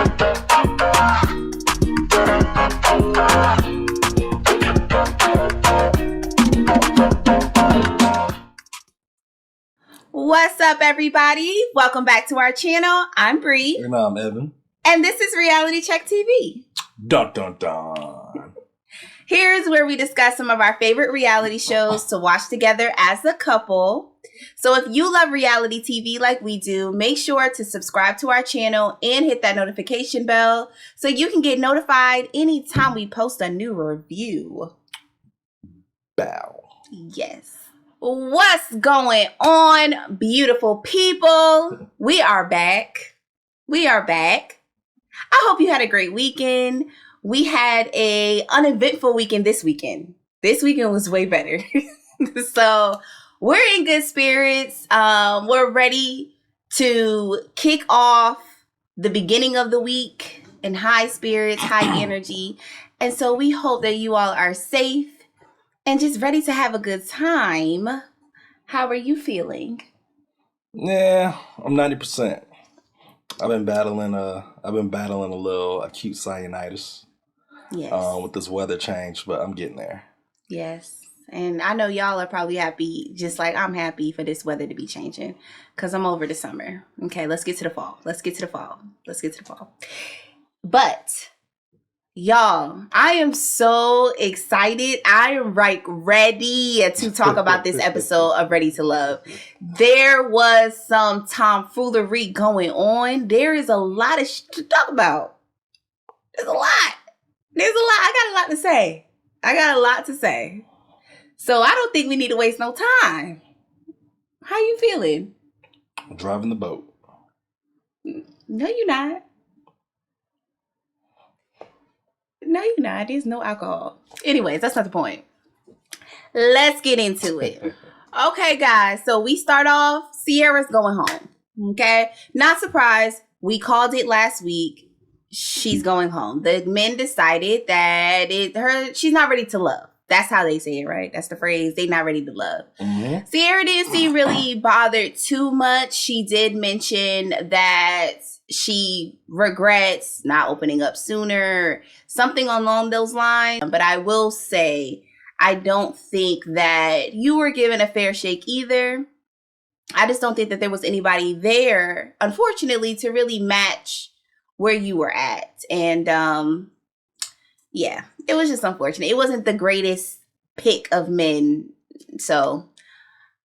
What's up, everybody? Welcome back to our channel. I'm Bree. And I'm Evan. And this is Reality Check TV. Dun, dun, dun. Here's where we discuss some of our favorite reality shows to watch together as a couple. So if you love reality TV like we do, make sure to subscribe to our channel and hit that notification bell so you can get notified anytime we post a new review. Bow. Yes. What's going on, beautiful people? We are back. I hope you had a great weekend. We had a uneventful weekend this weekend. This weekend was way better. So we're in good spirits. We're ready to kick off the beginning of the week in high spirits, high energy. And so we hope that you all are safe and just ready to have a good time. How are you feeling? Yeah, I'm 90%. I've been battling a little acute sinusitis. Yes. With this weather change, but I'm getting there. Yes. And I know y'all are probably happy, just like I'm happy for this weather to be changing, because I'm over the summer. Okay, let's get to the fall. But y'all, I am so excited. I am ready to talk about this episode of Ready to Love. There was some tomfoolery going on. There is a lot of to talk about. There's a lot. I got a lot to say. So I don't think we need to waste no time. How you feeling? I'm driving the boat. No, you're not. There's no alcohol. Anyways, that's not the point. Let's get into it. Okay, guys. So we start off. Sierra's going home. Okay. Not surprised. We called it last week. She's going home. The men decided that she's not ready to love. That's how they say it, right? That's the phrase. They're not ready to love. Mm-hmm. Sierra didn't seem really bothered too much. She did mention that she regrets not opening up sooner, something along those lines. But I will say, I don't think that you were given a fair shake either. I just don't think that there was anybody there, unfortunately, to really match where you were at. And yeah, it was just unfortunate. It wasn't the greatest pick of men. So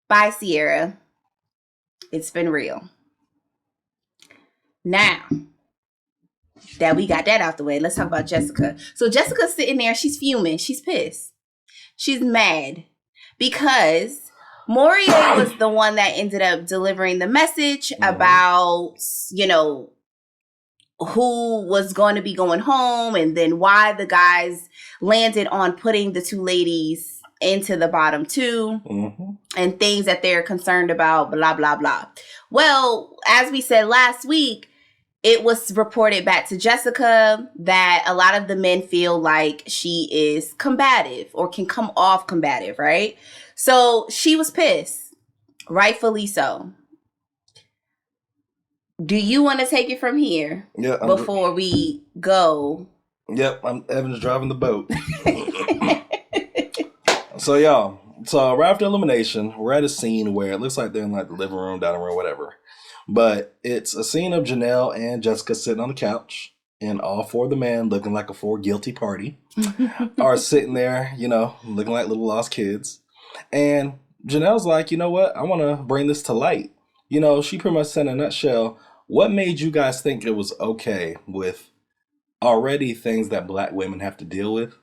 bye, Sierra. It's been real. Now that we got that out the way, let's talk about Jessica. So Jessica's sitting there. She's fuming. She's pissed. She's mad because Morier was the one that ended up delivering the message about, who was going to be going home and then why the guys landed on putting the two ladies into the bottom two and things that they're concerned about, blah, blah, blah. Well, as we said last week, it was reported back to Jessica that a lot of the men feel like she is combative or can come off combative, right? So she was pissed, rightfully so. Do you want to take it from here before we go? Yep, Evan's driving the boat. So, y'all, right after elimination, we're at a scene where it looks like they're in like the living room, dining room, whatever. But it's a scene of Janelle and Jessica sitting on the couch, and all four of the men, looking like a four guilty party, are sitting there, looking like little lost kids. And Janelle's like, you know what? I want to bring this to light. She pretty much said in a nutshell, what made you guys think it was okay with already things that black women have to deal with?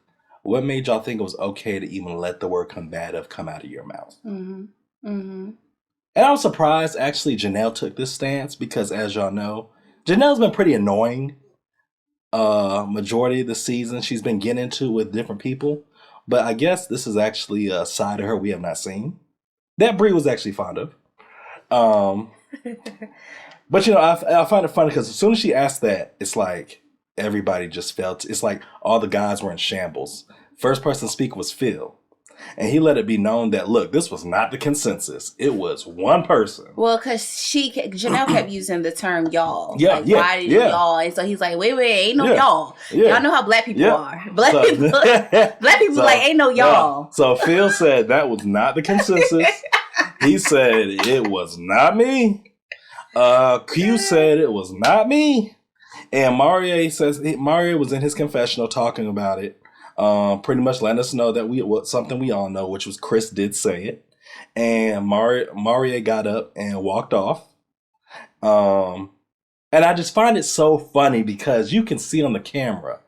What made y'all think it was okay to even let the word combative come out of your mouth? Mm-hmm. Mm-hmm. And I was surprised, actually, Janelle took this stance because, as y'all know, Janelle's been pretty annoying majority of the season. She's been getting into with different people. But I guess this is actually a side of her we have not seen. That Brie was actually fond of. But, I find it funny because as soon as she asked that, it's like everybody just felt, it's like all the guys were in shambles. First person to speak was Phil. And he let it be known that, look, this was not the consensus. It was one person. Well, because Janelle kept using the term y'all. Yeah, like, why did y'all? And so he's like, wait, ain't no y'all. Yeah. Y'all know how black people are. Black people like, ain't no y'all. Yeah. So Phil said that was not the consensus. He said it was not me. Q said it was not me. And Mario was in his confessional talking about it. Pretty much letting us know that something we all know, which was Chris did say it. And Mario got up and walked off. And I just find it so funny because you can see on the camera,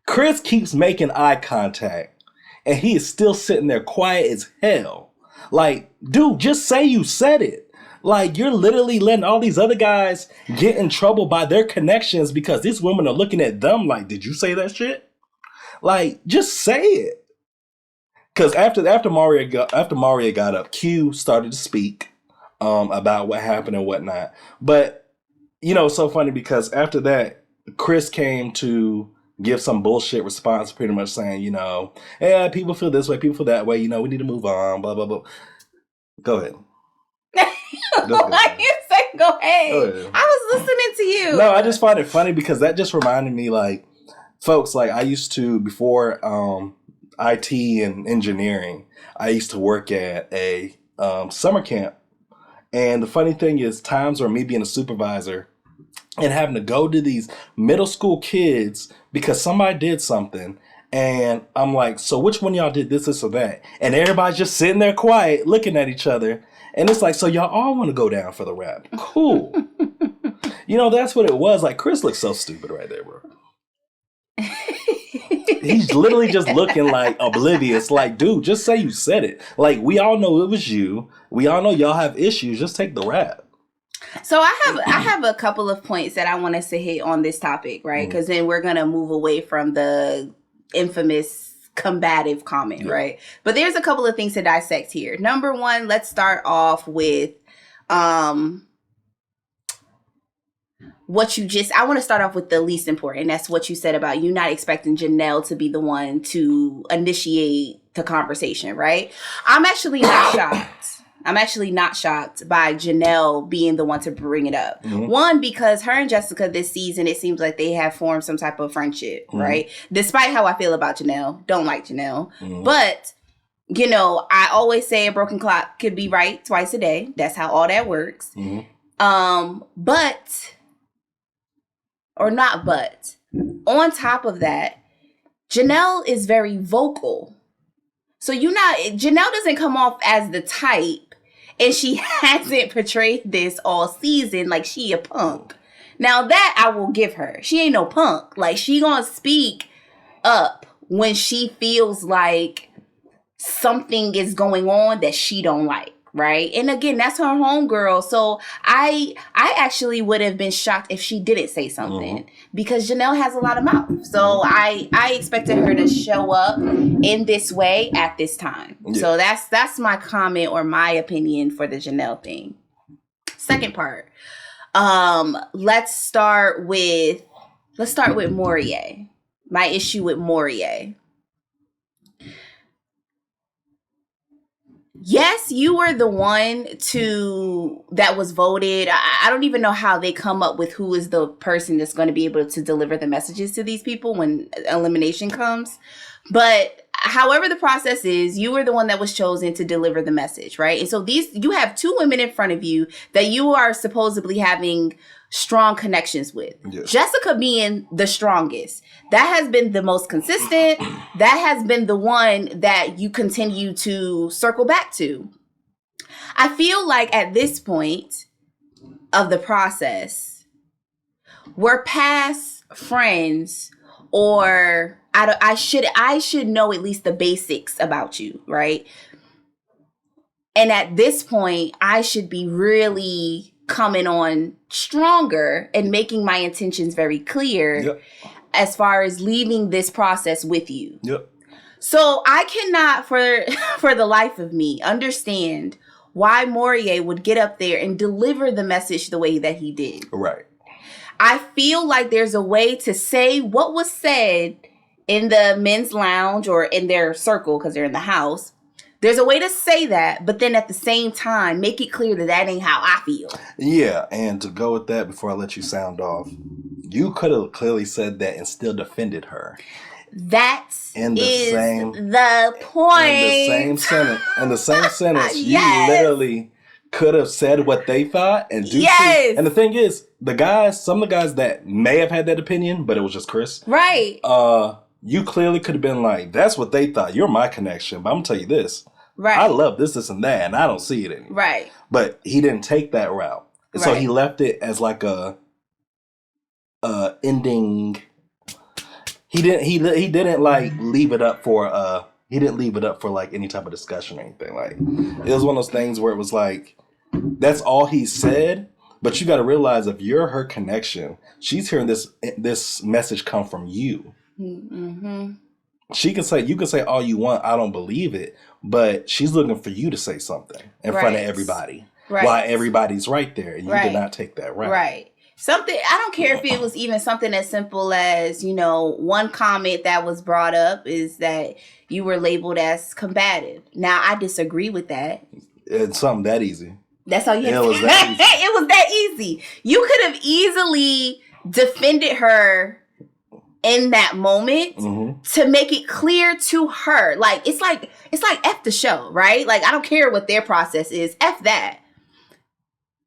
Chris keeps making eye contact and he is still sitting there quiet as hell. Like, dude, just say you said it. Like, you're literally letting all these other guys get in trouble by their connections because these women are looking at them like, did you say that shit? Like, just say it. Because after Mario got up, Q started to speak about what happened and whatnot. But, it's so funny because after that, Chris came to give some bullshit response, pretty much saying, yeah, people feel this way, people feel that way, we need to move on, blah, blah, blah. Go ahead. Why you say go ahead? I was listening to you. No, I just find it funny because that just reminded me, like, folks, like I used to, before IT and engineering, I used to work at a summer camp. And the funny thing is, times where me being a supervisor and having to go to these middle school kids because somebody did something. And I'm like, so which one of y'all did this or that? And everybody's just sitting there quiet, looking at each other. And it's like, so y'all all want to go down for the rap. Cool. That's what it was. Like, Chris looks so stupid right there, bro. He's literally just looking like oblivious. Like, dude, just say you said it. Like, we all know it was you. We all know y'all have issues. Just take the rap. So I have a couple of points that I want us to hit on this topic, right? Because then we're going to move away from the infamous combative comment, right? But there's a couple of things to dissect here. Number one, let's start off with I want to start off with the least important. That's what you said about you not expecting Janelle to be the one to initiate the conversation, right? I'm actually not shocked. I'm actually not shocked by Janelle being the one to bring it up. Mm-hmm. One, because her and Jessica this season, it seems like they have formed some type of friendship, right? Despite how I feel about Janelle. Don't like Janelle. Mm-hmm. But, I always say a broken clock could be right twice a day. That's how all that works. Mm-hmm. On top of that, Janelle is very vocal. So Janelle doesn't come off as the type, and she hasn't portrayed this all season like she a punk. Now that I will give her. She ain't no punk. Like, she gonna speak up when she feels like something is going on that she don't like. Right. And again, that's her homegirl. So I actually would have been shocked if she didn't say something because Janelle has a lot of mouth. So I expected her to show up in this way at this time. Yeah. So that's my comment or my opinion for the Janelle thing. Second part. Let's start with Morier. My issue with Morier. Yes, you were the one that was voted. I don't even know how they come up with who is the person that's going to be able to deliver the messages to these people when elimination comes. But however the process is, you were the one that was chosen to deliver the message, right? And so you have two women in front of you that you are supposedly having strong connections with. Yes. Jessica being the strongest. That has been the most consistent. That has been the one that you continue to circle back to. I feel like at this point of the process, we're past friends, or I should know at least the basics about you, right? And at this point, I should be really coming on stronger and making my intentions very clear as far as leaving this process with you. Yep. So I cannot for the life of me understand why Morier would get up there and deliver the message the way that he did. Right. I feel like there's a way to say what was said in the men's lounge or in their circle because they're in the house There's a way to say that, but then at the same time, make it clear that that ain't how I feel. Yeah, and to go with that, before I let you sound off, you could have clearly said that and still defended her. That In the is same, the point. In the same sentence, you literally could have said what they thought and do. Yes. And the thing is, some of the guys that may have had that opinion, but it was just Chris. Right. You clearly could have been like, that's what they thought. You're my connection. But I'm going to tell you this. Right. I love this, and that, and I don't see it anymore. Right. But he didn't take that route. And so he left it as like a ending. He didn't like leave it up for like any type of discussion or anything. Like, it was one of those things where it was like, that's all he said. But you got to realize, if you're her connection, she's hearing this message come from you. Mm-hmm. You can say all you want, I don't believe it, but she's looking for you to say something in front of everybody. Right. While everybody's right there, and you did not take that route. Right. Something, I don't care if it was even something as simple as, one comment that was brought up is that you were labeled as combative. Now, I disagree with that. It's something that easy. That's all you had to say. It was that easy. You could have easily defended her in that moment to make it clear to her. Like, it's like F the show, right? Like, I don't care what their process is. F that.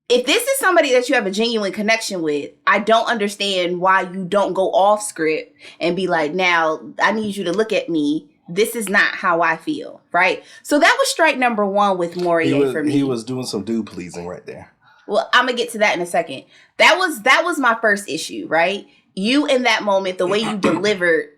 If this is somebody that you have a genuine connection with, I don't understand why you don't go off script and be like, now, I need you to look at me. This is not how I feel, right? So that was strike number 1 with Morier for me. He was doing some dude pleasing right there. Well, I'm going to get to that in a second. That was my first issue, right? You, in that moment, the way you delivered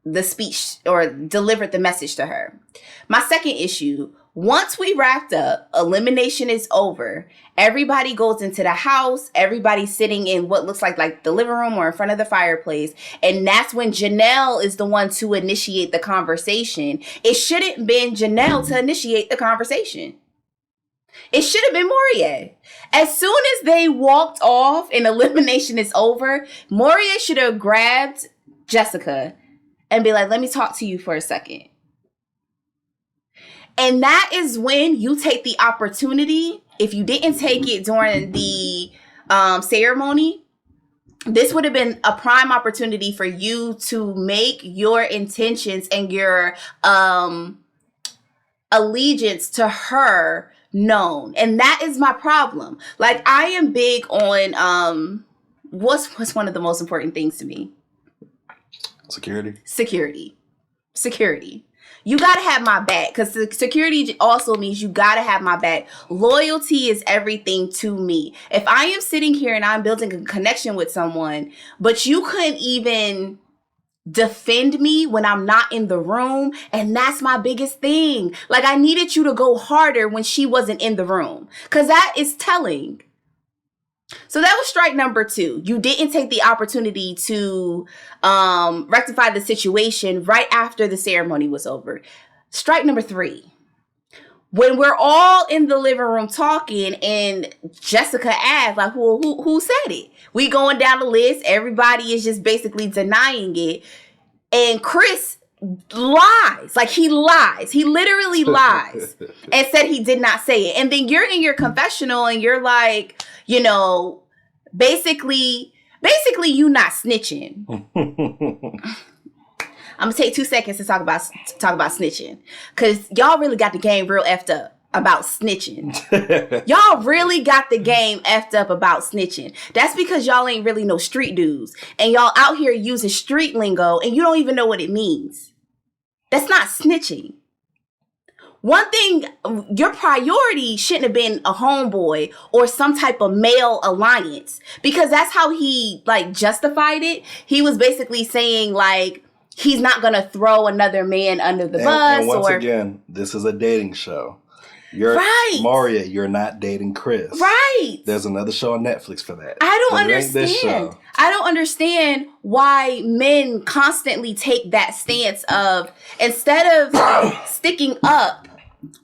the speech or delivered the message to her. My second issue, once we wrapped up, elimination is over. Everybody goes into the house. Everybody's sitting in what looks like the living room or in front of the fireplace. And that's when Janelle is the one to initiate the conversation. It shouldn't been Janelle to initiate the conversation. It should have been Morier. As soon as they walked off and elimination is over, Morier should have grabbed Jessica and be like, let me talk to you for a second. And that is when you take the opportunity. If you didn't take it during the ceremony, this would have been a prime opportunity for you to make your intentions and your allegiance to her known. And that is my problem. Like, I am big on what's one of the most important things to me? Security. You got to have my back, because security also means you got to have my back. Loyalty is everything to me. If I am sitting here and I'm building a connection with someone, but you couldn't even defend me when I'm not in the room, and that's my biggest thing. Like, I needed you to go harder when she wasn't in the room, because that is telling. So that was strike number 2. You didn't take the opportunity to rectify the situation right after the ceremony was over. Strike number 3. When we're all in the living room talking and Jessica asked, like, who said it? We going down the list. Everybody is just basically denying it. And Chris lies. Like, he lies. He literally lies and said he did not say it. And then you're in your confessional and you're like, basically you not snitching. I'm gonna take 2 seconds to talk about snitching, because y'all really got the game real effed up about snitching. Y'all really got the game effed up about snitching. That's because y'all ain't really no street dudes, and y'all out here using street lingo and you don't even know what it means. That's not snitching. One thing, your priority shouldn't have been a homeboy or some type of male alliance, because that's how he justified it. He was basically saying like he's not going to throw another man under the bus. And once again, this is a dating show. You're right. Maria, you're not dating Chris. Right. There's another show on Netflix for that. I don't understand. I don't understand why men constantly take that stance of, instead of sticking up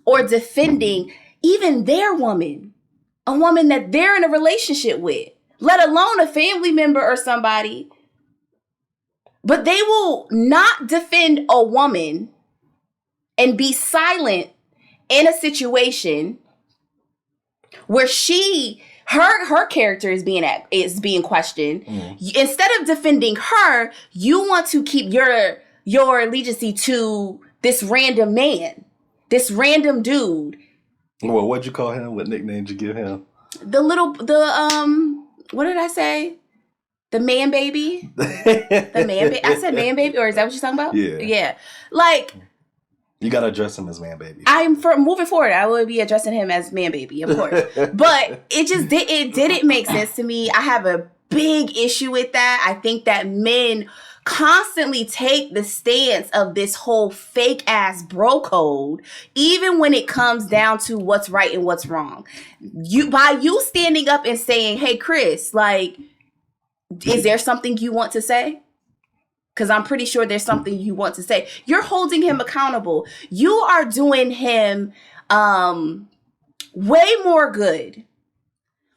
or defending even their woman, a woman that they're in a relationship with, let alone a family member or somebody, but they will not defend a woman and be silent in a situation where her character is being questioned. Instead of defending her, you want to keep your allegiance to this random man, this random dude. Well, what'd you call him? What nickname did you give him? What did I say? The man baby? The man baby? I said man baby, or is that what you're talking about? Yeah. Yeah. Like, you gotta address him as man baby. Moving forward, I will be addressing him as man baby, of course. But it didn't make sense to me. I have a big issue with that. I think that men constantly take the stance of this whole fake ass bro code, even when it comes down to what's right and what's wrong. By you standing up and saying, hey, Chris, like, is there something you want to say? Because I'm pretty sure there's something you want to say. You're holding him accountable. You are doing him way more good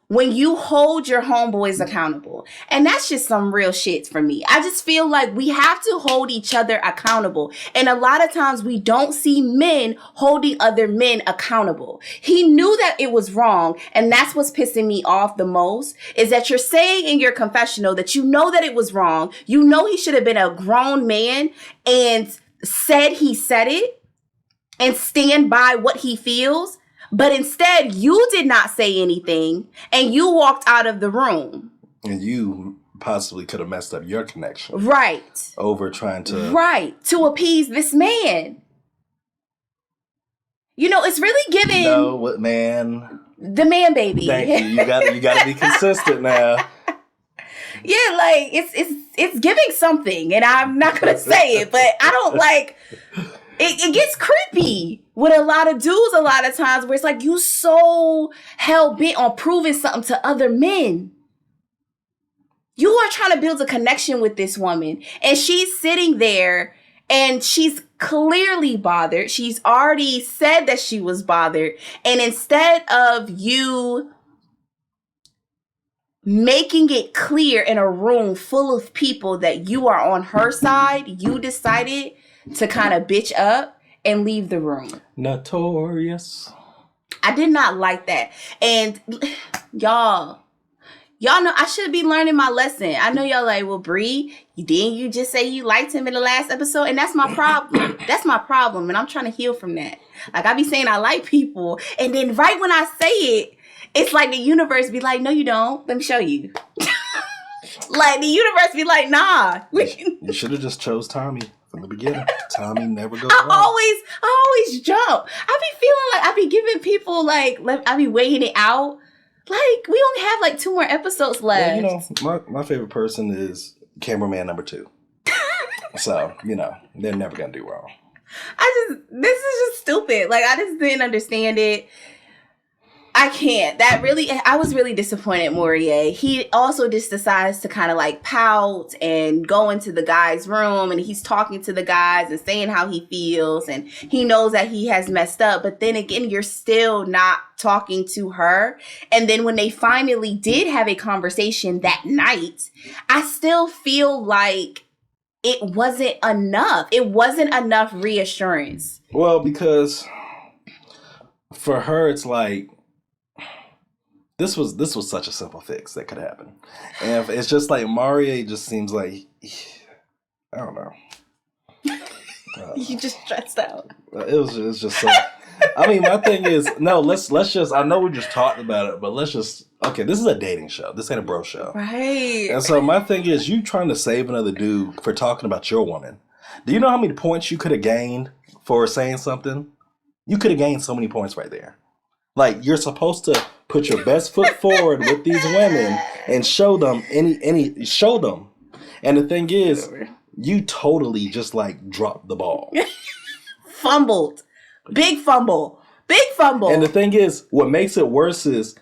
when you hold your homeboys accountable. And that's just some real shit for me. I just feel like we have to hold each other accountable. And a lot of times we don't see men holding other men accountable. He knew that it was wrong. And that's what's pissing me off the most, is that you're saying in your confessional that you know that it was wrong. You know he should have been a grown man and said it and stand by what he feels. But instead, you did not say anything, and you walked out of the room. And you possibly could have messed up your connection. Right. Over trying to... Right. To appease this man. You know, it's really giving... No, what man? The man baby. Thank you. You gotta be consistent now. Yeah, like, it's giving something, and I'm not going to say it, but I don't like... It gets creepy with a lot of dudes a lot of times, where it's like you so hell-bent on proving something to other men. You are trying to build a connection with this woman, and she's sitting there and she's clearly bothered. She's already said that she was bothered. And instead of you making it clear in a room full of people that you are on her side, you decided to kind of bitch up and leave the room. Notorious. I did not like that. And y'all know I should be learning my lesson. I know y'all like, well, Bree, didn't you just say you liked him in the last episode? And that's my problem. That's my problem. And I'm trying to heal from that. Like, I be saying I like people. And then right when I say it, it's like the universe be like, no, you don't. Let me show you. Like, the universe be like, nah. You should have just chose Tommy from the beginning. Tommy never goes wrong. I always jump. I be feeling like I be giving people, like, I be weighing it out. Like, we only have like 2 more episodes left. Well, you know, my favorite person is cameraman number 2. So, you know, they're never going to do wrong. This is just stupid. Like, I just didn't understand it. I can't. I was really disappointed in Morier. He also just decides to kind of like pout and go into the guy's room, and he's talking to the guys and saying how he feels, and he knows that he has messed up. But then again, you're still not talking to her. And then when they finally did have a conversation that night, I still feel like it wasn't enough. It wasn't enough reassurance. Well, because for her, it's like, This was such a simple fix that could happen. And it's just like Marie just seems like, I don't know. You just stressed out. It was just so. I mean, my thing is, no, let's just, I know we just talked about it, but let's just, okay, this is a dating show. This ain't a bro show. Right. And so my thing is, you trying to save another dude for talking about your woman. Do you know how many points you could have gained for saying something? You could have gained so many points right there. Like, you're supposed to put your best foot forward with these women and show them show them. And the thing is, you totally just like dropped the ball. Fumbled. Big fumble. Big fumble. And the thing is, what makes it worse is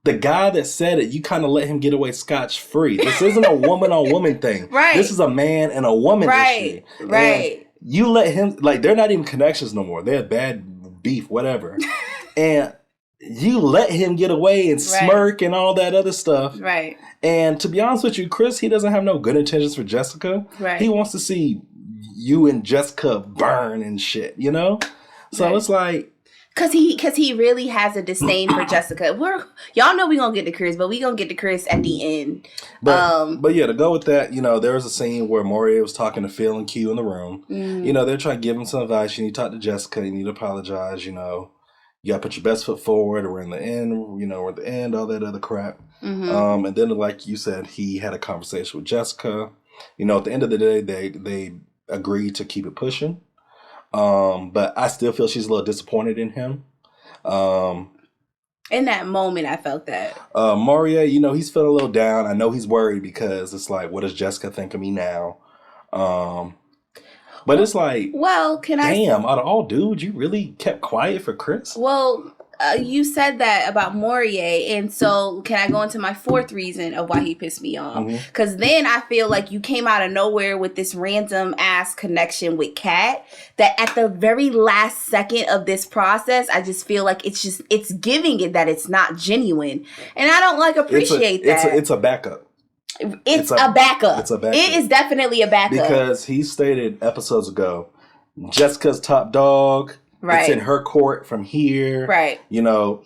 the guy that said it, you kind of let him get away scotch-free. This isn't a woman-on-woman thing. Right. This is a man and a woman issue. Right. And you let him, like, they're not even connections no more. They're bad beef, whatever. And you let him get away and smirk and all that other stuff. Right. And to be honest with you, Chris, he doesn't have no good intentions for Jessica. Right. He wants to see you and Jessica burn and shit, you know? So it's like... Cause he really has a disdain for Jessica. Y'all know we gonna get to Chris, but we gonna get to Chris at the end. But yeah, to go with that, there was a scene where Moria was talking to Phil and Q in the room. They're trying to give him some advice. You need to talk to Jessica. You need to apologize. You gotta put your best foot forward. Or we're in the end. We're at the end. All that other crap. And then, like you said, he had a conversation with Jessica. At the end of the day, they agreed to keep it pushing. But I still feel she's a little disappointed in him. In that moment, I felt that. Maria, he's feeling a little down. I know he's worried because it's like, what does Jessica think of me now? But it's like, damn, out of all dudes, you really kept quiet for Chris? Well, you said that about Morier, and so can I go into my fourth reason of why he pissed me off? Because then I feel like you came out of nowhere with this random ass connection with Kat that at the very last second of this process, I just feel like it's giving it that it's not genuine, and I don't appreciate that. It's a backup. It's a backup. It's a backup. It is definitely a backup because he stated episodes ago, Jessica's top dog. Right. It's in her court from here. Right.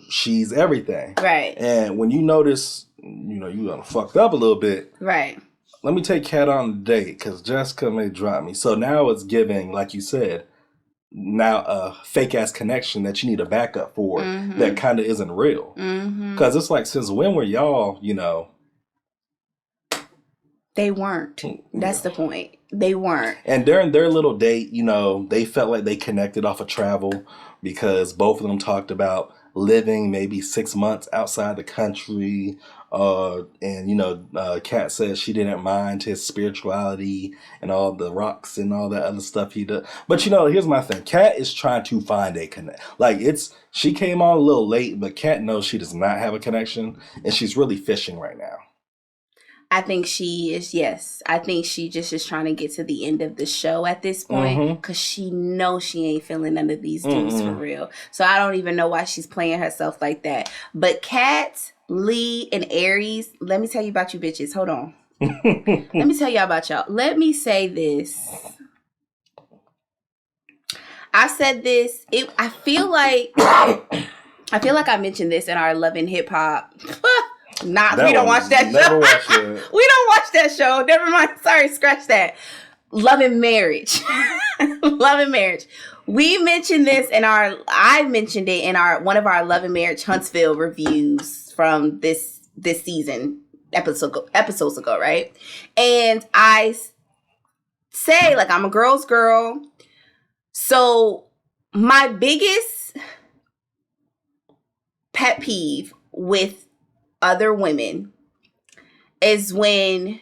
She's everything. Right. And when you notice, you done fucked up a little bit. Right. Let me take Kat on a date because Jessica may drop me. So now it's giving, like you said, now a fake ass connection that you need a backup for that kind of isn't real. Because it's like, since when were y'all, They weren't. That's the point. They weren't. And during their little date, they felt like they connected off of travel because both of them talked about living maybe 6 months outside the country. Kat says she didn't mind his spirituality and all the rocks and all that other stuff he does. But here's my thing. Kat is trying to find a connect. She came on a little late, but Kat knows she does not have a connection and she's really fishing right now. I think she is, yes. I think she just is trying to get to the end of the show at this point because she knows she ain't feeling none of these dudes for real. So I don't even know why she's playing herself like that. But Kat, Lee, and Aries, let me tell you about you bitches. Hold on. Let me tell y'all about y'all. Let me say this. I said this. I feel like I mentioned this in our Love and Hip Hop. We don't watch that show. We don't watch that show. Never mind. Sorry, scratch that. Love and Marriage. Love and Marriage. We mentioned this I mentioned it in one of our Love and Marriage Huntsville reviews from this season, episodes ago, right? And I say, I'm a girl's girl. So my biggest pet peeve with other women is when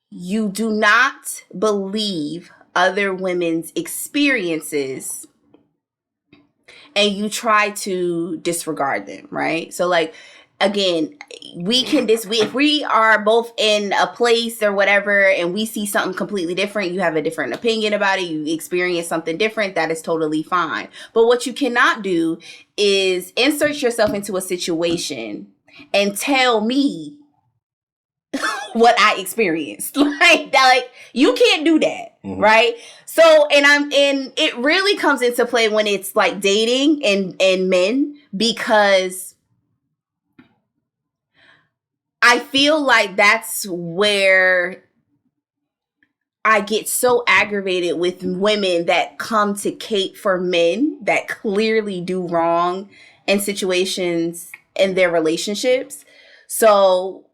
you do not believe other women's experiences and you try to disregard them, right? So again, if we are both in a place or whatever and we see something completely different, you have a different opinion about it, you experience something different, that is totally fine. But what you cannot do is insert yourself into a situation and tell me what I experienced. You can't do that, right? So, and it really comes into play when it's dating and men, because I feel like that's where I get so aggravated with women that come to cape for men that clearly do wrong in situations in their relationships. So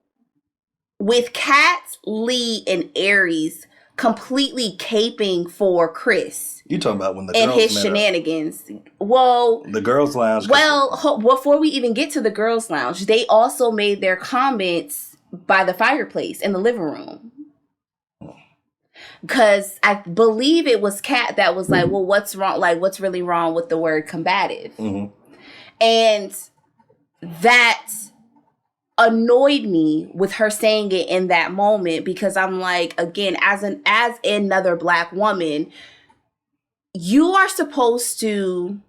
with Kat, Lee, and Aries completely caping for Chris. You talking about when the and girls his shenanigans. Well, the girls' lounge. Well, before we even get to the girls' lounge, they also made their comments by the fireplace in the living room. Because I believe it was Kat that was like, well, what's wrong? What's really wrong with the word combative? And that annoyed me with her saying it in that moment, because I'm like, again, as another Black woman, you are supposed to,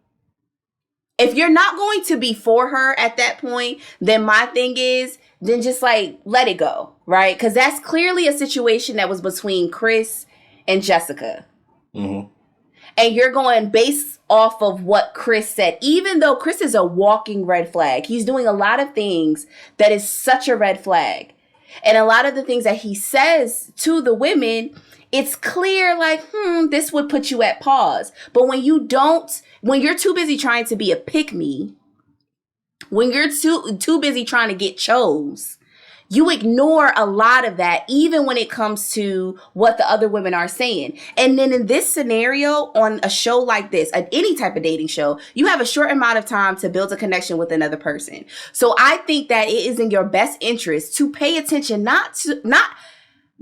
if you're not going to be for her at that point, then my thing is, then just let it go, right? Because that's clearly a situation that was between Chris and Jessica. and you're going based off of what Chris said, even though Chris is a walking red flag. He's doing a lot of things that is such a red flag. And a lot of the things that he says to the women, it's clear like, this would put you at pause. But when you're too busy trying to be a pick-me, when you're too busy trying to get chose, you ignore a lot of that, even when it comes to what the other women are saying. And then in this scenario, on a show like this, at any type of dating show, you have a short amount of time to build a connection with another person. So I think that it is in your best interest to pay attention, not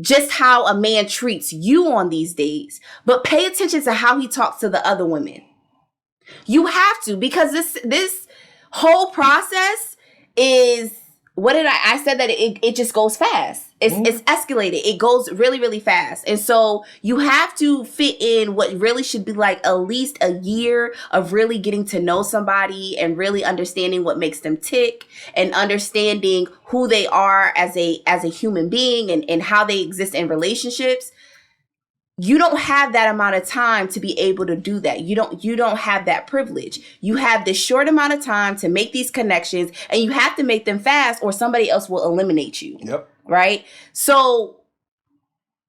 just how a man treats you on these dates, but pay attention to how he talks to the other women. You have to, because this whole process is, I said that it just goes fast. It's escalated. It goes really, really fast. And so you have to fit in what really should be like at least a year of really getting to know somebody and really understanding what makes them tick and understanding who they are as a human being and how they exist in relationships. You don't have that amount of time to be able to do that. You don't have that privilege. You have this short amount of time to make these connections, and you have to make them fast or somebody else will eliminate you. Yep. Right? So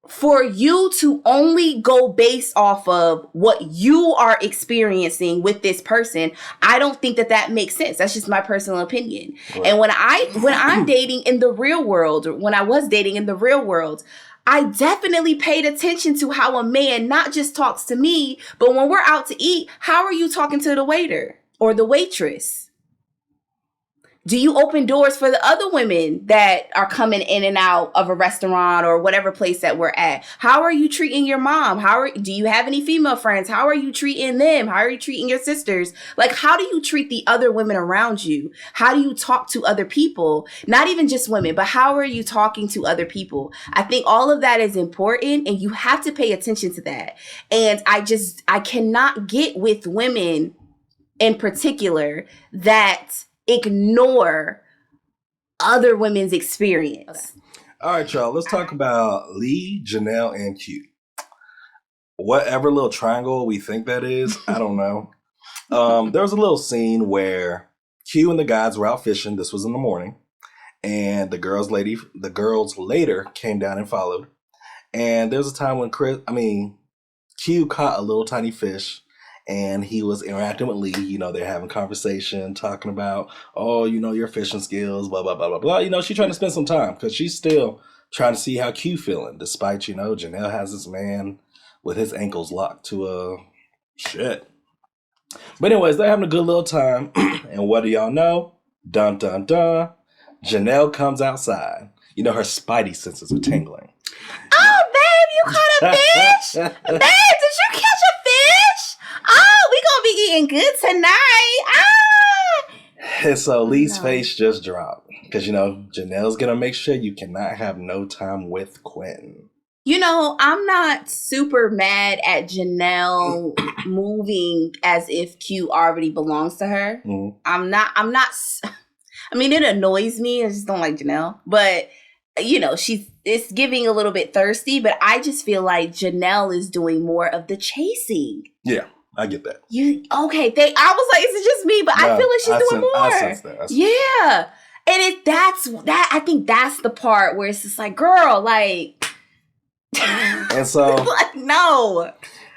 for you to only go based off of what you are experiencing with this person, I don't think that makes sense. That's just my personal opinion. Right. And when I'm dating in the real world, or when I was dating in the real world, I definitely paid attention to how a man not just talks to me, but when we're out to eat, how are you talking to the waiter or the waitress? Do you open doors for the other women that are coming in and out of a restaurant or whatever place that we're at? How are you treating your mom? Do you have any female friends? How are you treating them? How are you treating your sisters? Like, how do you treat the other women around you? How do you talk to other people? Not even just women, but how are you talking to other people? I think all of that is important, and you have to pay attention to that. And I cannot get with women in particular that ignore other women's experience. Okay. All right, y'all. Let's talk about Lee, Janelle, and Q. Whatever little triangle we think that is, I don't know. There was a little scene where Q and the guys were out fishing. This was in the morning, and the girls later came down and followed. And there was a time when Q caught a little tiny fish. And he was interacting with Lee. They're having conversation, talking about, your fishing skills, blah, blah, blah, blah, blah. She's trying to spend some time because she's still trying to see how Q feeling, despite, Janelle has this man with his ankles locked to a shit. But anyways, they're having a good little time. And what do y'all know? Dun, dun, dun. Janelle comes outside. Her spidey senses are tingling. Oh, babe, you caught a fish? Babe, did you catch a fish? Oh, we gonna be eating good tonight. And so Lee's face just dropped. Because, Janelle's going to make sure you cannot have no time with Quentin. I'm not super mad at Janelle moving as if Q already belongs to her. Mm-hmm. I'm not, it annoys me. I just don't like Janelle. But, it's giving a little bit thirsty. But I just feel like Janelle is doing more of the chasing. Yeah. I get that. I was like, is it just me? But no, I feel like she's doing more. I sense that. Yeah. And I think that's the part where it's just like, girl, like. And so. Like, no.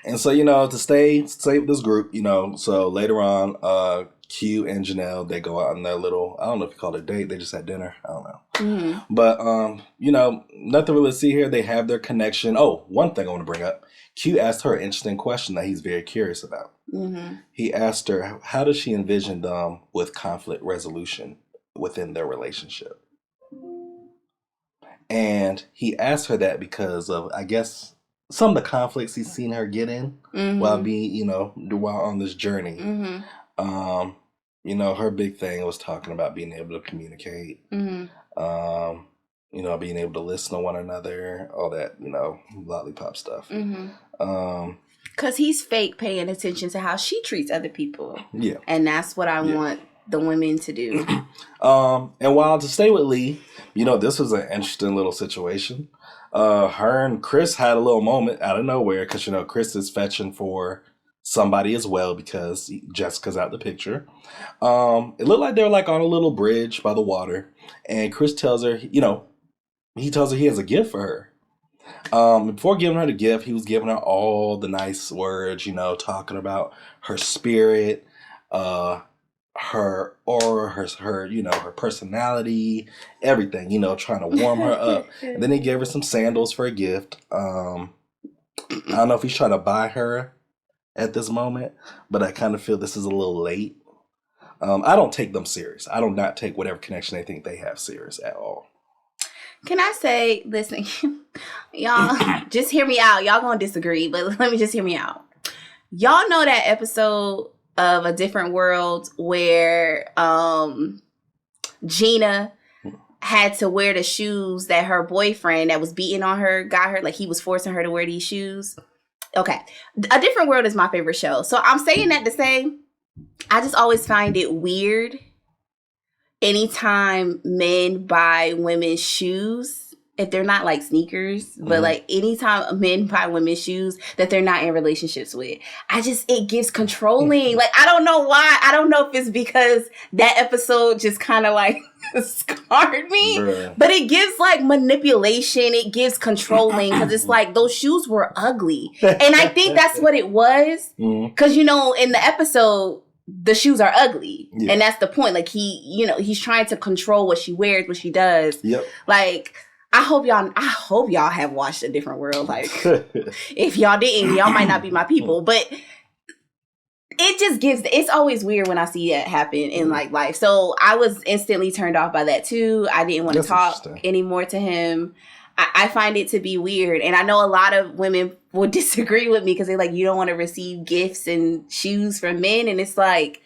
And so, to stay with this group, so later on, Q and Janelle, they go out on their little, I don't know if you call it a date. They just had dinner. I don't know. Mm-hmm. But, nothing really to see here. They have their connection. Oh, one thing I want to bring up. Q asked her an interesting question that he's very curious about. Mm-hmm. He asked her, how does she envision them with conflict resolution within their relationship? And he asked her that because of, I guess, some of the conflicts he's seen her get in while being, while on this journey. Mm-hmm. Her big thing was talking about being able to communicate. Mm-hmm. Being able to listen to one another, all that, lollipop stuff. Mm-hmm. Because he's fake paying attention to how she treats other people. Yeah. And that's what I want the women to do. And while to stay with Lee, this was an interesting little situation. Her and Chris had a little moment out of nowhere because, Chris is fetching for somebody as well because Jessica's out the picture. It looked like they were like on a little bridge by the water, and Chris tells her, he tells her he has a gift for her. Before giving her the gift, he was giving her all the nice words, talking about her spirit, her aura, her her personality, everything, trying to warm her up. And then he gave her some sandals for a gift. I don't know if he's trying to buy her at this moment, but I kind of feel this is a little late. I don't take them serious. I do not take whatever connection they think they have serious at all. Can I say, listen, y'all, just hear me out. Y'all gonna disagree, but let me just hear me out. Y'all know that episode of A Different World where Gina had to wear the shoes that her boyfriend that was beating on her got her, like he was forcing her to wear these shoes? Okay. A Different World is my favorite show. So I'm saying that to say, I just always find it weird anytime men buy women's shoes, if they're not like sneakers, but like anytime men buy women's shoes that they're not in relationships with, it gives controlling. Like, I don't know why. I don't know if it's because that episode just kind of like scarred me, but it gives like manipulation. It gives controlling because it's like those shoes were ugly. And I think that's what it was. Because, in the episode, the shoes are ugly. Yeah. And that's the point. Like he's trying to control what she wears, what she does. Yep. Like, I hope y'all have watched A Different World. Like, if y'all didn't, y'all might not be my people. But it just it's always weird when I see that happen in like life. So I was instantly turned off by that too. I didn't want to talk anymore to him. I find it to be weird. And I know a lot of women will disagree with me because they're like, you don't want to receive gifts and shoes from men. And it's like,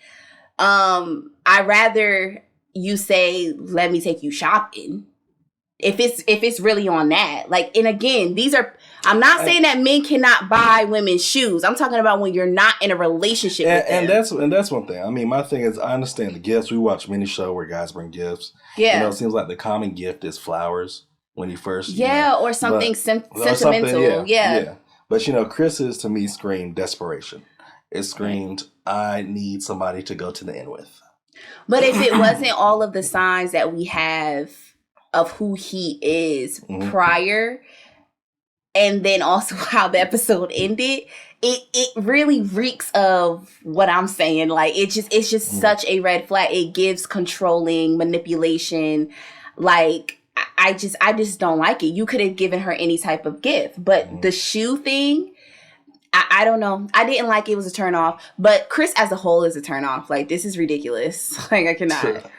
I'd rather you say, let me take you shopping. If it's really on that. Like, and again, I'm not saying that men cannot buy women's shoes. I'm talking about when you're not in a relationship with them. And that's one thing. I mean, my thing is, I understand the gifts. We watch many shows where guys bring gifts. Yeah. It seems like the common gift is flowers. When you first, or something sentimental, yeah. But Chris's to me screamed desperation. It screamed, I need somebody to go to the end with. But if it wasn't all of the signs that we have of who he is prior, and then also how the episode ended, it really reeks of what I'm saying. Like it's just such a red flag. It gives controlling, manipulation, like. I just don't like it. You could have given her any type of gift. But the shoe thing, I don't know. I didn't like it. It was a turn off. But Chris as a whole is a turn off. Like, this is ridiculous. Like, I cannot.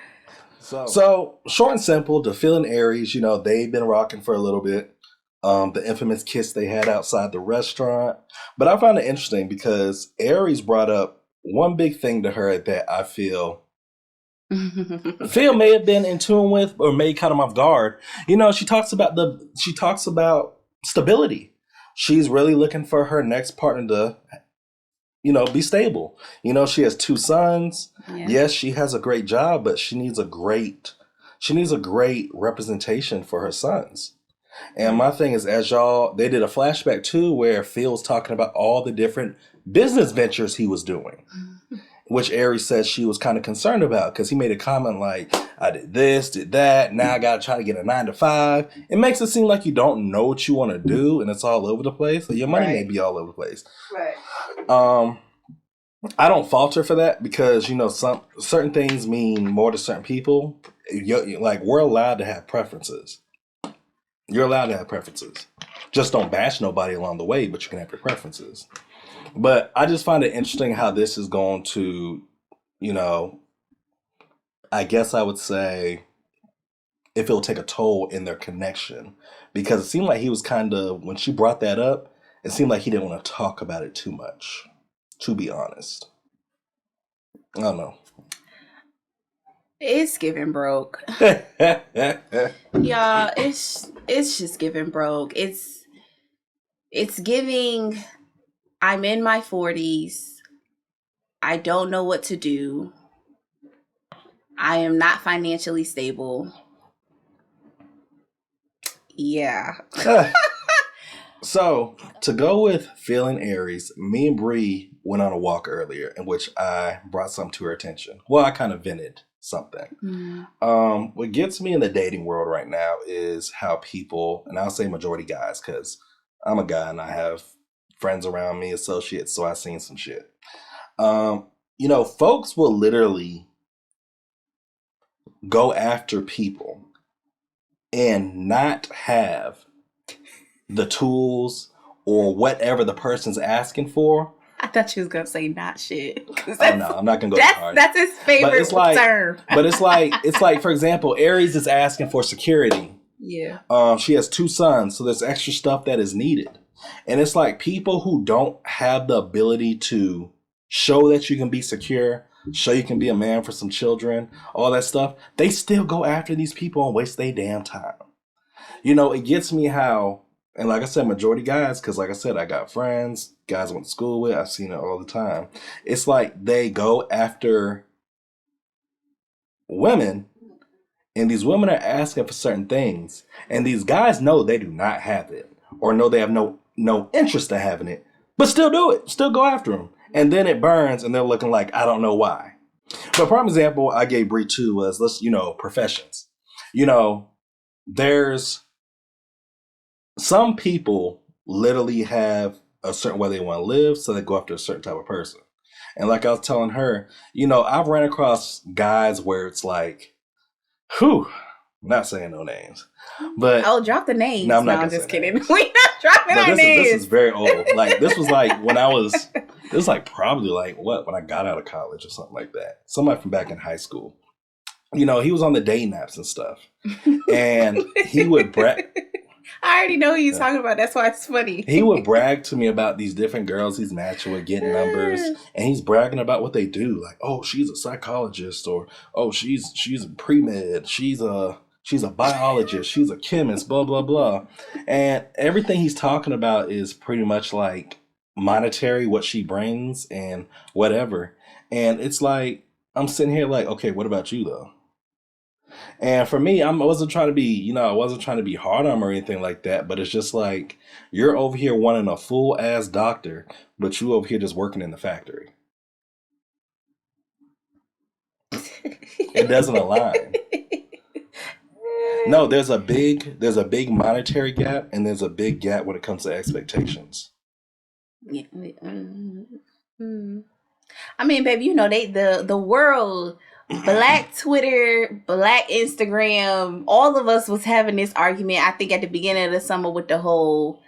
So short and simple, DePhil and Aries, they've been rocking for a little bit. The infamous kiss they had outside the restaurant. But I found it interesting because Aries brought up one big thing to her that I feel Phil may have been in tune with or may cut him off guard. She talks about stability. She's really looking for her next partner to, be stable. She has 2 sons. Yeah. Yes, she has a great job, but she needs a great representation for her sons. And my thing is, they did a flashback too, where Phil's talking about all the different business ventures he was doing. Which Aries says she was kind of concerned about because he made a comment like, I did this, did that, now I got to try to get a 9 to 5. It makes it seem like you don't know what you want to do and it's all over the place. So your money may be all over the place. Right. I don't fault her for that because, some certain things mean more to certain people. Like, we're allowed to have preferences. You're allowed to have preferences. Just don't bash nobody along the way, but you can have your preferences. But I just find it interesting how this is going to, I guess I would say if it'll take a toll in their connection. Because it seemed like he was when she brought that up, it seemed like he didn't want to talk about it too much, to be honest. I don't know. It's giving broke. Y'all, it's just giving broke. It's giving... I'm in my 40s. I don't know what to do. I am not financially stable. Yeah. So, to go with feeling Aries, me and Bree went on a walk earlier in which I brought something to her attention. Well, I kind of vented something. What gets me in the dating world right now is how people, and I'll say majority guys, because I'm a guy and I have friends around me, associates, so I've seen some shit. Folks will literally go after people and not have the tools or whatever the person's asking for. I thought you was gonna say not shit. Oh no, I'm not gonna go that hard. That's his favorite term. But it's like, for example, Aries is asking for security. Yeah. She has 2 sons, so there's extra stuff that is needed. And it's like people who don't have the ability to show that you can be secure, show you can be a man for some children, all that stuff, they still go after these people and waste their damn time. It gets me how, and like I said, majority guys, because like I said, I got friends, guys I went to school with, I've seen it all the time. It's like they go after women, and these women are asking for certain things, and these guys know they do not have it, or know they have no interest in having it, but still do it, still go after them. And then it burns, and they're looking like, I don't know why. But prime example I gave Bree too was, professions. There's some people literally have a certain way they want to live, so they go after a certain type of person. And like I was telling her, I've ran across guys where it's like, I'm not saying no names, but drop the names. No, I'm just kidding. We're not dropping our names. This is very old. Like this was like when I was. It was like probably like when I got out of college or something like that. Somebody from back in high school. He was on the dating apps and stuff, and he would brag. I already know who you're talking about. That's why it's funny. He would brag to me about these different girls he's matching with, getting numbers, and he's bragging about what they do. Like, oh, she's a psychologist, or oh, she's pre-med, she's a biologist, she's a chemist, blah blah blah, and everything he's talking about is pretty much like monetary, what she brings and whatever. And it's like I'm sitting here like, okay, what about you though? And for me, I wasn't trying to be, hard on him or anything like that, but it's just like, you're over here wanting a full ass doctor, but you over here just working in the factory. It doesn't align. No, there's a big monetary gap, and there's a big gap when it comes to expectations. I mean, baby, the world, Black Twitter, Black Instagram, all of us was having this argument, I think, at the beginning of the summer with the whole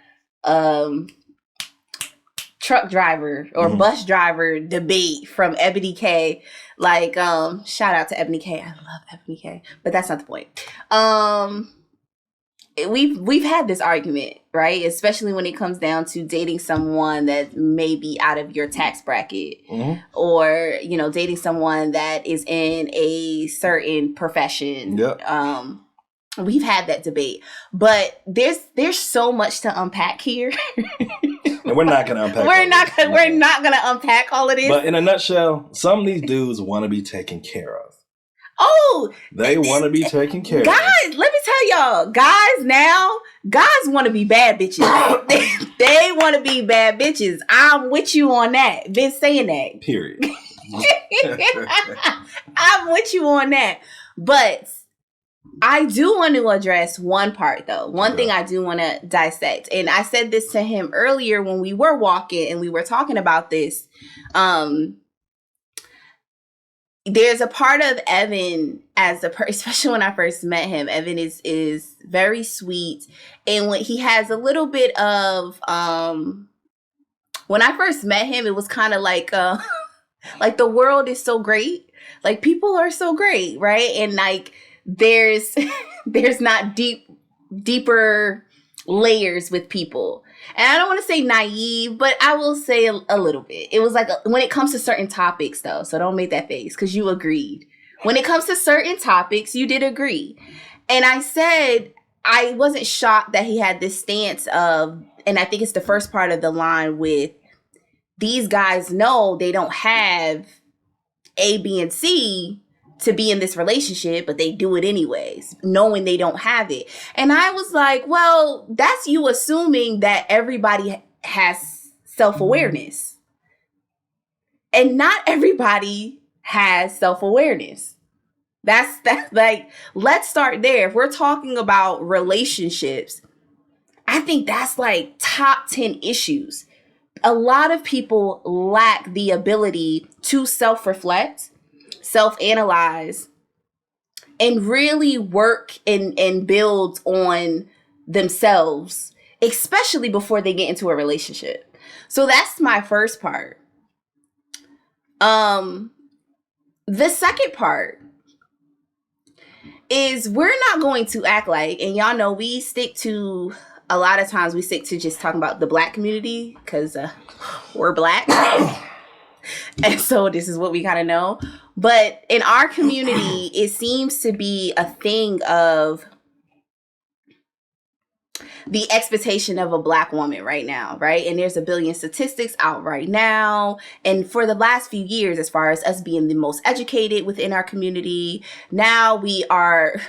truck driver or bus driver debate from Ebony K. Like, shout out to Ebony K. I love Ebony K. But that's not the point. We've had this argument, right? Especially when it comes down to dating someone that may be out of your tax bracket, or dating someone that is in a certain profession. Yep. We've had that debate, but there's so much to unpack here. And we're not going to unpack. We're not going to unpack all of this. But in a nutshell, some of these dudes want to be taken care of. Oh, they want to be taken care of. Guys, let me tell y'all, guys want to be bad bitches. they want to be bad bitches. I'm with you on that. Been saying that. Period. I'm with you on that. But I do want to address one part, though. One thing I do want to dissect. And I said this to him earlier when we were walking and we were talking about this. There's a part of Evan especially when I first met him. Evan is very sweet, and when he has a little bit of when I first met him, it was kind of like like the world is so great, like people are so great, right? And like there's not deeper layers with people. And I don't want to say naive, but I will say a little bit. It was like when it comes to certain topics, though. So don't make that face, because you agreed. When it comes to certain topics, you did agree. And I said I wasn't shocked that he had this stance of, and I think it's the first part of the line with, these guys know they don't have A, B, and C, to be in this relationship, but they do it anyways, knowing they don't have it. And I was like, well, that's you assuming that everybody has self-awareness. And not everybody has self-awareness. That's like, let's start there. If we're talking about relationships, I think that's like top 10 issues. A lot of people lack the ability to self-reflect, self-analyze, and really work and build on themselves, especially before they get into a relationship. So that's my first part. The second part is we're not going to act like, and y'all know we stick to, a lot of times we stick to just talking about the Black community because we're Black. And so this is what we kind of know. But in our community, it seems to be a thing of the expectation of a Black woman right now, right? And there's a billion statistics out right now. And for the last few years, as far as us being the most educated within our community, now we are,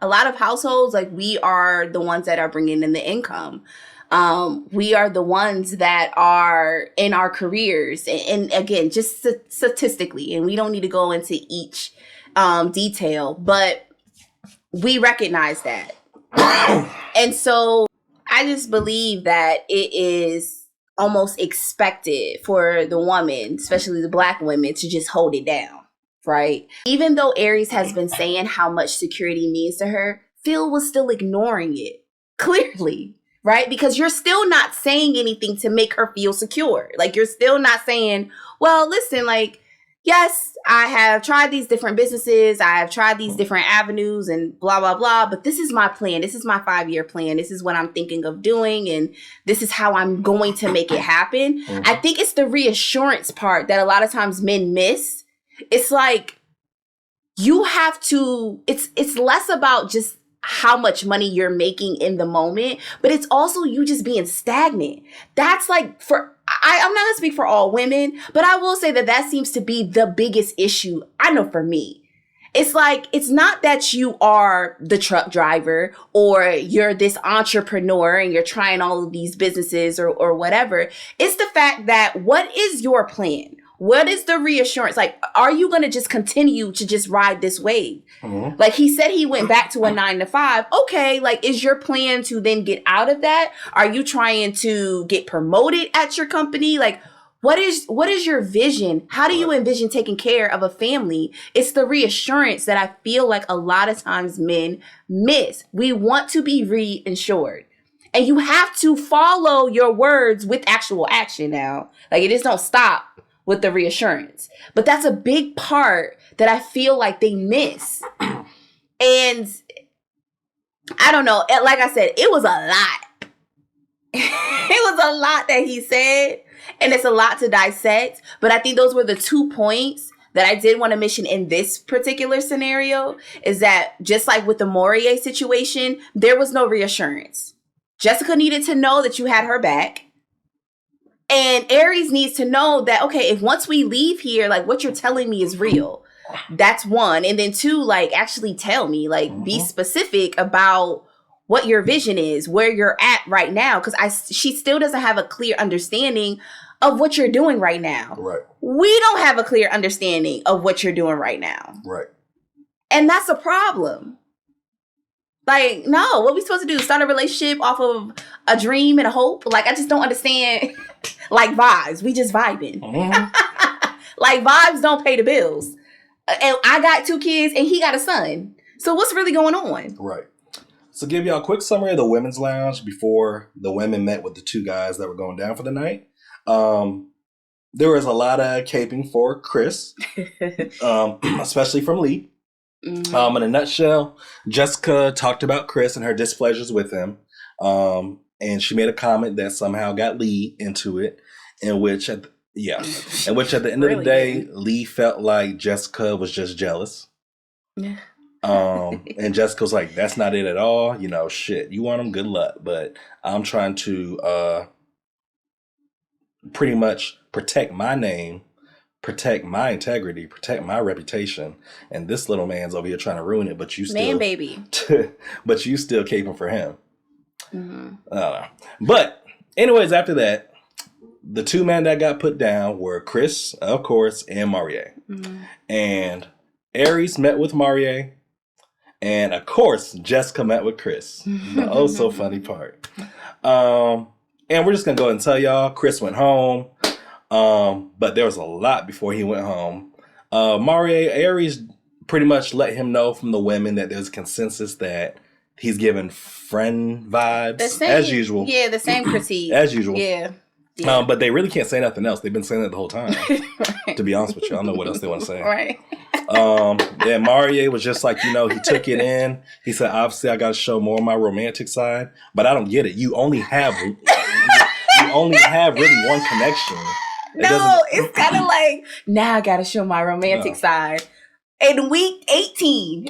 a lot of households, like we are the ones that are bringing in the income. We are the ones that are in our careers. And again, just statistically, and we don't need to go into each detail, but we recognize that. And so I just believe that it is almost expected for the woman, especially the Black women, to just hold it down, right? Even though Aries has been saying how much security means to her, Phil was still ignoring it, clearly, right? Because you're still not saying anything to make her feel secure. Like, you're still not saying, well, listen, like, yes, I have tried these different businesses. I have tried these different avenues and blah, blah, blah. But this is my plan. This is my 5-year plan. This is what I'm thinking of doing. And this is how I'm going to make it happen. Mm-hmm. I think it's the reassurance part that a lot of times men miss. It's like you have to, it's less about just how much money you're making in the moment, but it's also you just being stagnant. That's like I'm not gonna speak for all women, but I will say that seems to be the biggest issue. I know for me, it's like, it's not that you are the truck driver or you're this entrepreneur and you're trying all of these businesses or whatever. It's the fact that, what is your plan? What is the reassurance? Like, are you going to just continue to just ride this wave? Mm-hmm. Like, he said he went back to a 9-to-5. Okay, like, is your plan to then get out of that? Are you trying to get promoted at your company? Like, what is your vision? How do you envision taking care of a family? It's the reassurance that I feel like a lot of times men miss. We want to be reinsured. And you have to follow your words with actual action now. Like, it just don't stop with the reassurance. But that's a big part that I feel like they miss. And I don't know. Like I said, it was a lot. It was a lot that he said. And it's a lot to dissect. But I think those were the 2 points that I did want to mention in this particular scenario, is that just like with the Morier situation, there was no reassurance. Jessica needed to know that you had her back. And Aries needs to know that, okay, if once we leave here, like, what you're telling me is real. That's one. And then 2, like, actually tell me, like, be specific about what your vision is, where you're at right now. Because she still doesn't have a clear understanding of what you're doing right now. Right. We don't have a clear understanding of what you're doing right now. Right. And that's a problem. Like, no, what are we supposed to do? Start a relationship off of a dream and a hope? Like, I just don't understand. Like, vibes. We just vibing. Mm-hmm. Like, vibes don't pay the bills. And I got 2 kids and he got a son. So what's really going on? Right. So give y'all a quick summary of the women's lounge before the women met with the 2 guys that were going down for the night. There was a lot of caping for Chris, especially from Lee. Mm-hmm. In a nutshell, Jessica talked about Chris and her displeasures with him. And she made a comment that somehow got Lee into it, in which at the end of the day, Lee felt like Jessica was just jealous. Yeah. And Jessica was like, that's not it at all. You know, shit, you want him, good luck. But I'm trying to pretty much protect my name protect my integrity, protect my reputation, and this little man's over here trying to ruin it, but you still Man, baby. but you still caping for him. Mm-hmm. I don't know. But anyways, after that, the two men that got put down were Chris, of course, and Marie. Mm-hmm. And Aries met with Marie, and of course, Jessica met with Chris. The oh so funny part. And we're just gonna go ahead and tell y'all, Chris went home. But there was a lot before he went home. Aries pretty much let him know from the women that there's a consensus that he's giving friend vibes as usual. Yeah, the same critique. As usual. Yeah. But they really can't say nothing else. They've been saying that the whole time. Right. To be honest with you, I don't know what else they want to say. Right. Yeah, Marie was just like, he took it in. He said, obviously, I got to show more of my romantic side, but I don't get it. You only have really one connection. It's kind of like, now I got to show my romantic side. In week 18.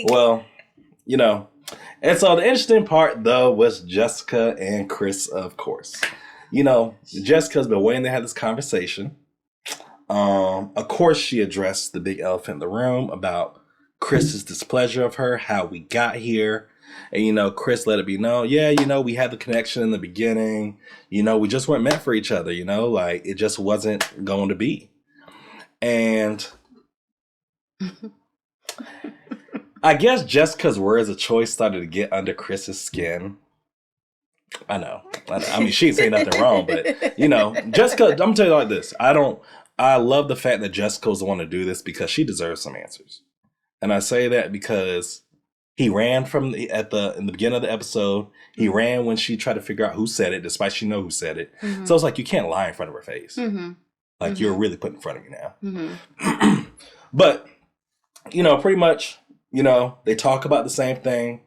Well, and so the interesting part, though, was Jessica and Chris, of course. Jessica's been waiting to have this conversation. Of course, she addressed the big elephant in the room about Chris's displeasure of her, how we got here. And, Chris let it be known, we had the connection in the beginning. We just weren't meant for each other, like it just wasn't going to be. And I guess Jessica's words of choice started to get under Chris's skin. I know. I mean, she ain't saying nothing wrong, but, Jessica, I'm going to tell you like this. I love the fact that Jessica's the one to do this because she deserves some answers. And I say that because he ran in the beginning of the episode. He ran when she tried to figure out who said it, despite she know who said it. Mm-hmm. So it's like, you can't lie in front of her face. Mm-hmm. Like, you're really put in front of me now. Mm-hmm. But, pretty much, they talk about the same thing,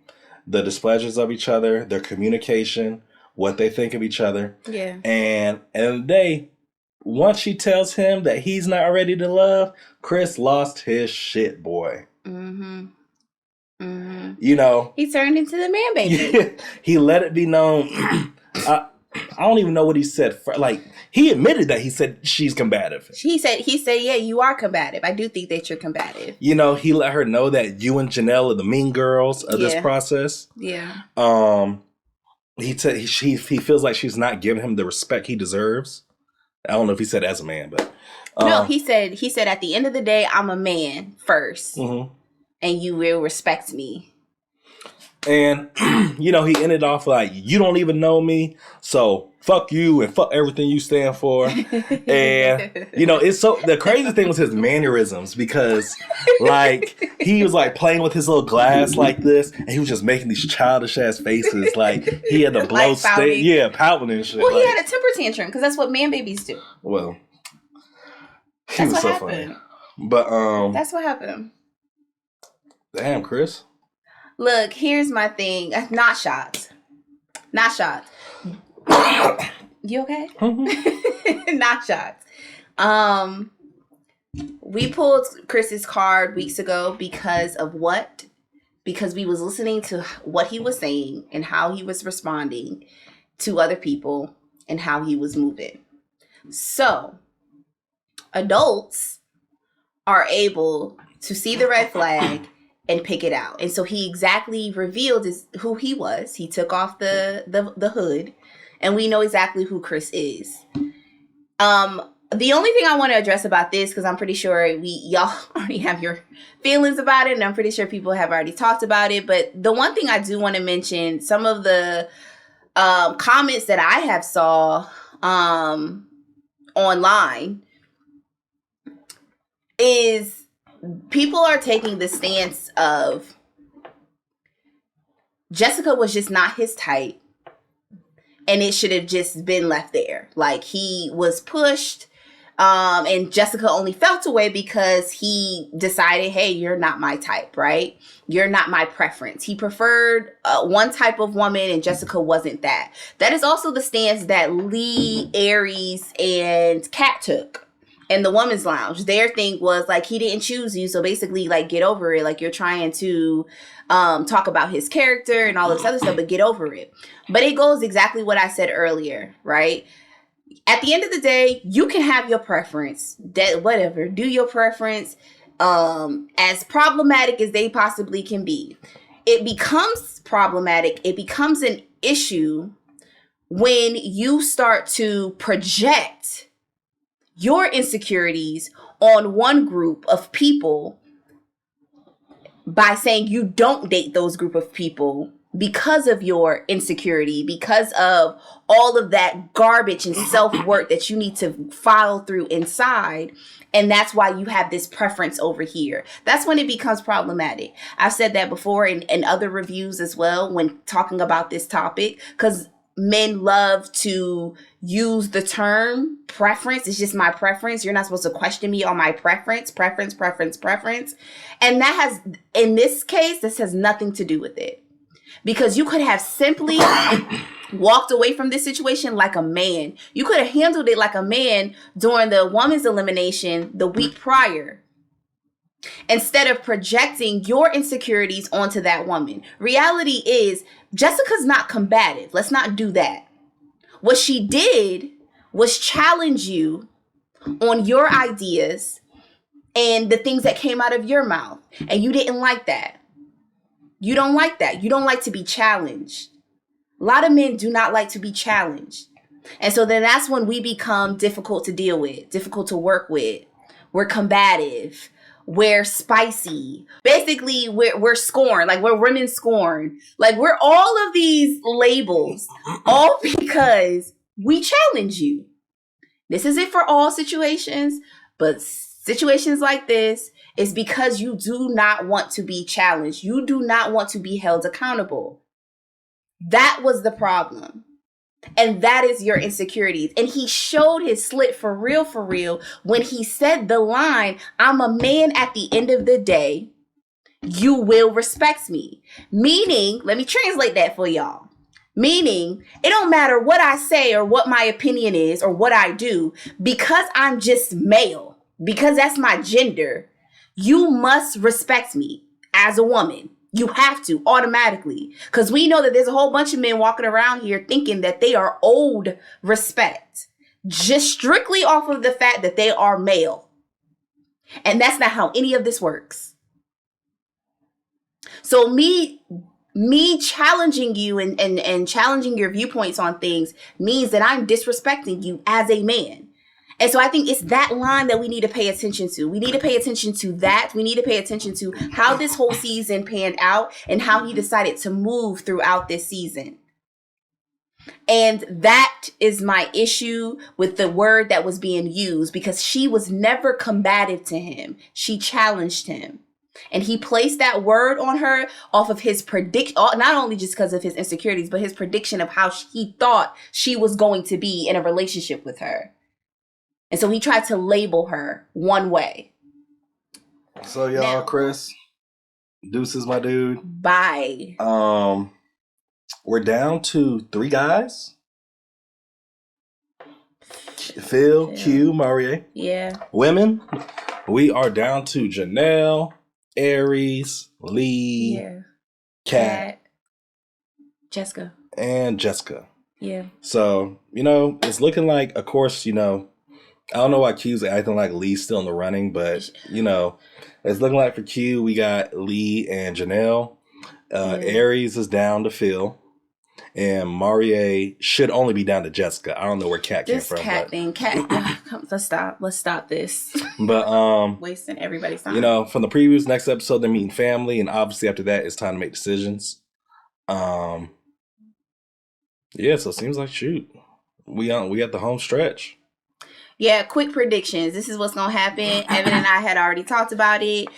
the displeasures of each other, their communication, what they think of each other. Yeah. And at the end of the day, once she tells him that he's not ready to love, Chris lost his shit, boy. Mm-hmm. Mm-hmm. He turned into the man baby. He let it be known. I don't even know what he said. He admitted that he said she's combative. He said, yeah, you are combative. I do think that you're combative. He let her know that you and Janelle are the mean girls of this process. Yeah. He feels like she's not giving him the respect he deserves. I don't know if he said as a man, but no, he said at the end of the day, I'm a man first, mm-hmm. and you will respect me. And he ended off like, you don't even know me, so fuck you and fuck everything you stand for. And it's so the crazy thing was his mannerisms, because like he was like playing with his little glass like this, and he was just making these childish ass faces, like he had to blow like pouting and shit. Well, he had a temper tantrum because that's what man babies do. Well, he was so funny. But that's what happened. Damn, Chris. Look, here's my thing. Not shots. You okay? Mm-hmm. Not shots. We pulled Chris's card weeks ago because of what? Because we was listening to what he was saying and how he was responding to other people and how he was moving. So, adults are able to see the red flag and pick it out. And so he exactly revealed who he was. He took off the hood, and we know exactly who Chris is. The only thing I want to address about this, because I'm pretty sure y'all already have your feelings about it, and I'm pretty sure people have already talked about it, but the one thing I do want to mention, some of the comments that I have saw online is people are taking the stance of Jessica was just not his type, and it should have just been left there. Like, he was pushed, and Jessica only felt away because he decided, hey, you're not my type, right? You're not my preference. He preferred one type of woman, and Jessica wasn't that. That is also the stance that Lee, Aries, and Kat took in the women's lounge. Their thing was like, he didn't choose you, so basically like, get over it. Like, you're trying to talk about his character and all this other stuff, but get over it. But it goes exactly what I said earlier, right? At the end of the day, you can have your preference. That whatever, do your preference. As problematic as they possibly can be, it becomes problematic. It becomes an issue when you start to project your insecurities on one group of people by saying you don't date those group of people because of your insecurity, because of all of that garbage and self-worth that you need to file through inside. And that's why you have this preference over here. That's when it becomes problematic. I've said that before in other reviews as well when talking about this topic, because men love to use the term preference. It's just my preference. You're not supposed to question me on my preference. And that has, in this case, this has nothing to do with it. Because you could have simply walked away from this situation like a man. You could have handled it like a man during the woman's elimination the week prior, instead of projecting your insecurities onto that woman. Reality is, Jessica's not combative. Let's not do that. What she did was challenge you on your ideas and the things that came out of your mouth. And you didn't like that. You don't like that. You don't like to be challenged. A lot of men do not like to be challenged. And so then that's when we become difficult to deal with, difficult to work with. We're combative. We're spicy. Basically, we're scorn. Like, we're women scorn. Like, we're all of these labels, all because we challenge you. This isn't for all situations, but situations like this is because you do not want to be challenged. You do not want to be held accountable. That was the problem. And that is your insecurities. And he showed his slit for real, when he said the line, I'm a man at the end of the day. You will respect me. Meaning, let me translate that for y'all. Meaning, it don't matter what I say or what my opinion is or what I do, because I'm just male, because that's my gender. You must respect me as a woman. You have to automatically, because we know that there's a whole bunch of men walking around here thinking that they are owed respect just strictly off of the fact that they are male. And that's not how any of this works. So me challenging you and challenging your viewpoints on things means that I'm disrespecting you as a man. And so I think it's that line that we need to pay attention to. We need to pay attention to that. We need to pay attention to how this whole season panned out and how he decided to move throughout this season. And that is my issue with the word that was being used, because she was never combative to him. She challenged him. And he placed that word on her off of his prediction, not only just because of his insecurities, but his prediction of how he thought she was going to be in a relationship with her. And so he tried to label her one way. So y'all, now, Chris, Deuce is my dude. Bye. We're down to 3 guys. Phil, Q, Marie. Yeah. Women, we are down to Janelle, Aries, Lee, Kat, Jessica. And Jessica. Yeah. So, it's looking like, of course, I don't know why Q's acting like Lee's still in the running, but, it's looking like for Q, we got Lee and Janelle. Aries is down to Phil. And Marie should only be down to Jessica. I don't know where Kat came from. Let's stop this. But wasting everybody's time. From the previews, next episode they're meeting family, and obviously after that it's time to make decisions. So it seems like we at the home stretch. Yeah, quick predictions. This is what's gonna happen. Evan and I had already talked about it.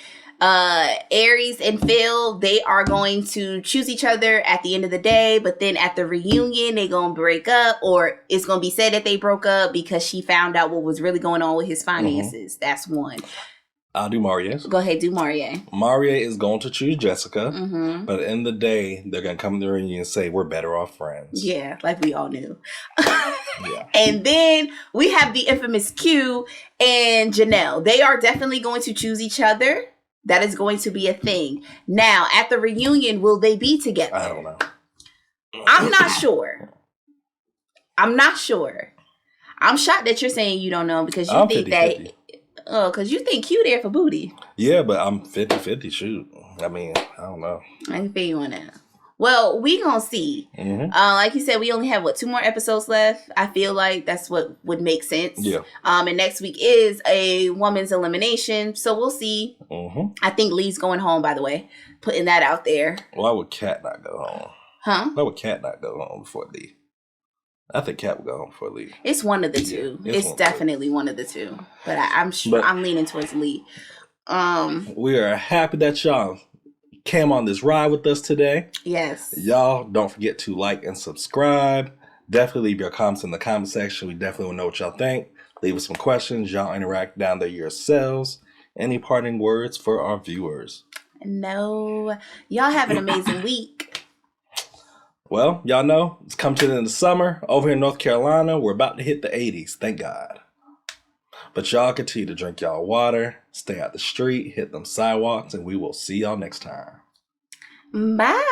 Aries and Phil, they are going to choose each other at the end of the day, but then at the reunion they gonna break up, or it's gonna be said that they broke up because she found out what was really going on with his finances. Mm-hmm. That's one. I'll do Marie's. Go ahead, do Marie. Marie is going to choose Jessica, but at the end of the day, they're going to come to the reunion and say, we're better off friends. Yeah, like we all knew. Yeah. And then we have the infamous Q and Janelle. They are definitely going to choose each other. That is going to be a thing. Now, at the reunion, will they be together? I don't know. I'm not sure. I'm shocked that you're saying you don't know because you I'm think 50-50. because you think Q there for booty. Yeah, but I'm 50-50, shoot. I mean, I don't know. I can feel you on that. Well, we gonna see. Mm-hmm. Like you said, we only have 2 more episodes left. I feel like that's what would make sense. Yeah. And next week is a woman's elimination, so we'll see. Mm-hmm. I think Lee's going home. By the way, putting that out there. Why would Kat not go home? Huh? Why would Kat not go home before Lee? I think Kat would go home before Lee. It's one of the two. It's definitely one of the two. But I'm sure I'm leaning towards Lee. We are happy that y'all came on this ride with us today. Yes. Y'all don't forget to like and subscribe. Definitely leave your comments in the comment section. We definitely want to know what y'all think. Leave us some questions. Y'all interact down there yourselves. Any parting words for our viewers? No. Y'all have an amazing week. Well, y'all know, it's come to the end of the summer. Over here in North Carolina, we're about to hit the 80s, thank God. But y'all continue to drink y'all water, stay out the street, hit them sidewalks, and we will see y'all next time. Bye.